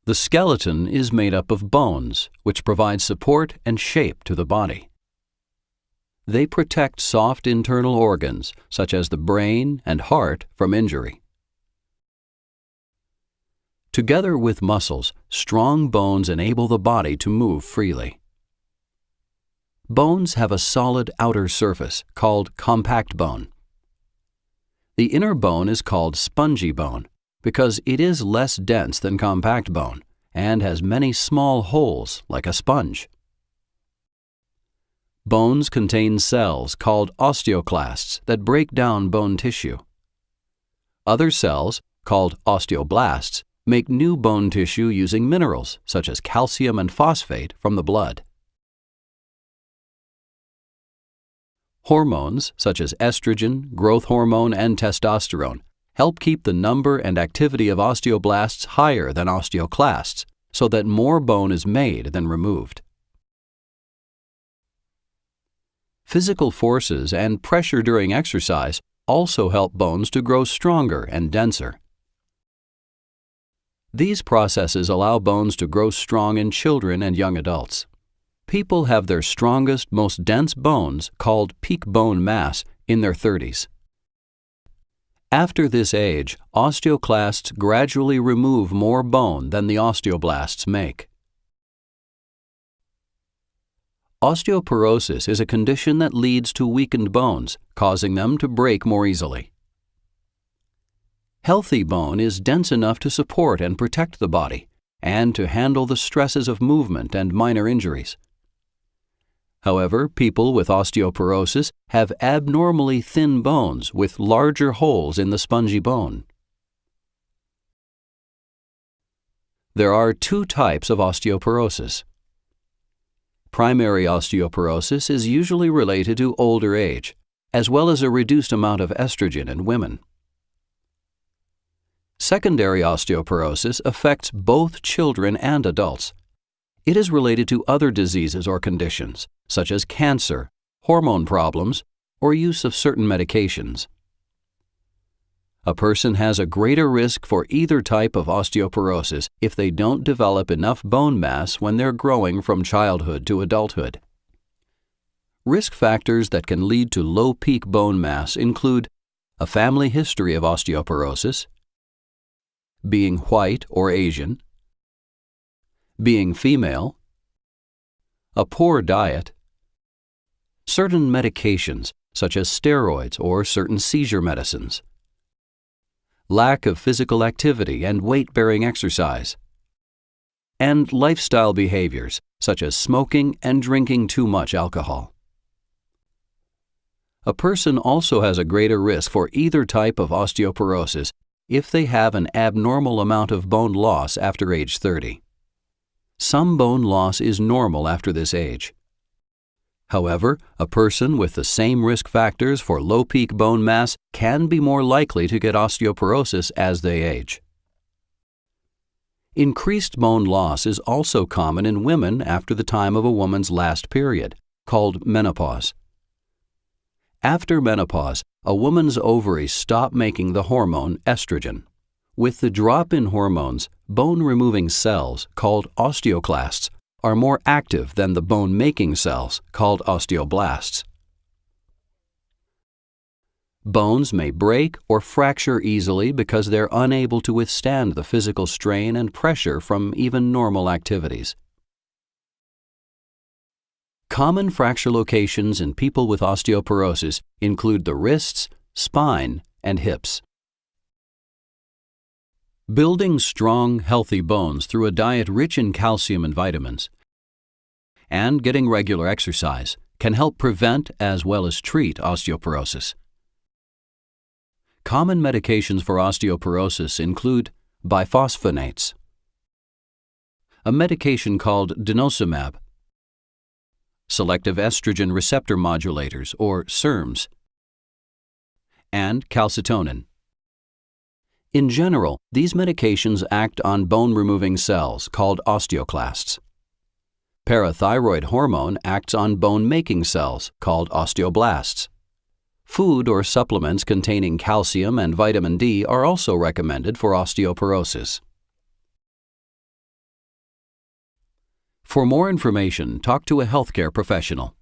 The skeleton is made up of bones, which provide support and shape to the body. They protect soft internal organs, such as the brain and heart, from injury. Together with muscles, strong bones enable the body to move freely. Bones have a solid outer surface called compact bone. The inner bone is called spongy bone because it is less dense than compact bone and has many small holes like a sponge. Bones contain cells called osteoclasts that break down bone tissue. Other cells, called osteoblasts, make new bone tissue using minerals such as calcium and phosphate from the blood. Hormones such as estrogen, growth hormone, and testosterone help keep the number and activity of osteoblasts higher than osteoclasts so that more bone is made than removed. Physical forces and pressure during exercise also help bones to grow stronger and denser. These processes allow bones to grow strong in children and young adults. People have their strongest, most dense bones, called peak bone mass, in their 30s. After this age, osteoclasts gradually remove more bone than the osteoblasts make. Osteoporosis is a condition that leads to weakened bones, causing them to break more easily. Healthy bone is dense enough to support and protect the body and to handle the stresses of movement and minor injuries. However, people with osteoporosis have abnormally thin bones with larger holes in the spongy bone. There are two types of osteoporosis. Primary osteoporosis is usually related to older age, as well as a reduced amount of estrogen in women. Secondary osteoporosis affects both children and adults. It is related to other diseases or conditions, such as cancer, hormone problems, or use of certain medications. A person has a greater risk for either type of osteoporosis if they don't develop enough bone mass when they're growing from childhood to adulthood. Risk factors that can lead to low peak bone mass include a family history of osteoporosis, being white or Asian, being female, a poor diet, certain medications such as steroids or certain seizure medicines, lack of physical activity and weight-bearing exercise, and lifestyle behaviors such as smoking and drinking too much alcohol. A person also has a greater risk for either type of osteoporosis if they have an abnormal amount of bone loss after age 30. Some bone loss is normal after this age. However, a person with the same risk factors for low peak bone mass can be more likely to get osteoporosis as they age. Increased bone loss is also common in women after the time of a woman's last period, called menopause. After menopause, a woman's ovaries stop making the hormone estrogen. With the drop in hormones, bone-removing cells, called osteoclasts, are more active than the bone-making cells, called osteoblasts. Bones may break or fracture easily because they're unable to withstand the physical strain and pressure from even normal activities. Common fracture locations in people with osteoporosis include the wrists, spine, and hips. Building strong, healthy bones through a diet rich in calcium and vitamins and getting regular exercise can help prevent as well as treat osteoporosis. Common medications for osteoporosis include biphosphonates, a medication called denosumab, selective estrogen receptor modulators or SERMs, and calcitonin. In general, these medications act on bone-removing cells called osteoclasts. Parathyroid hormone acts on bone-making cells called osteoblasts. Food or supplements containing calcium and vitamin D are also recommended for osteoporosis. For more information, talk to a healthcare professional.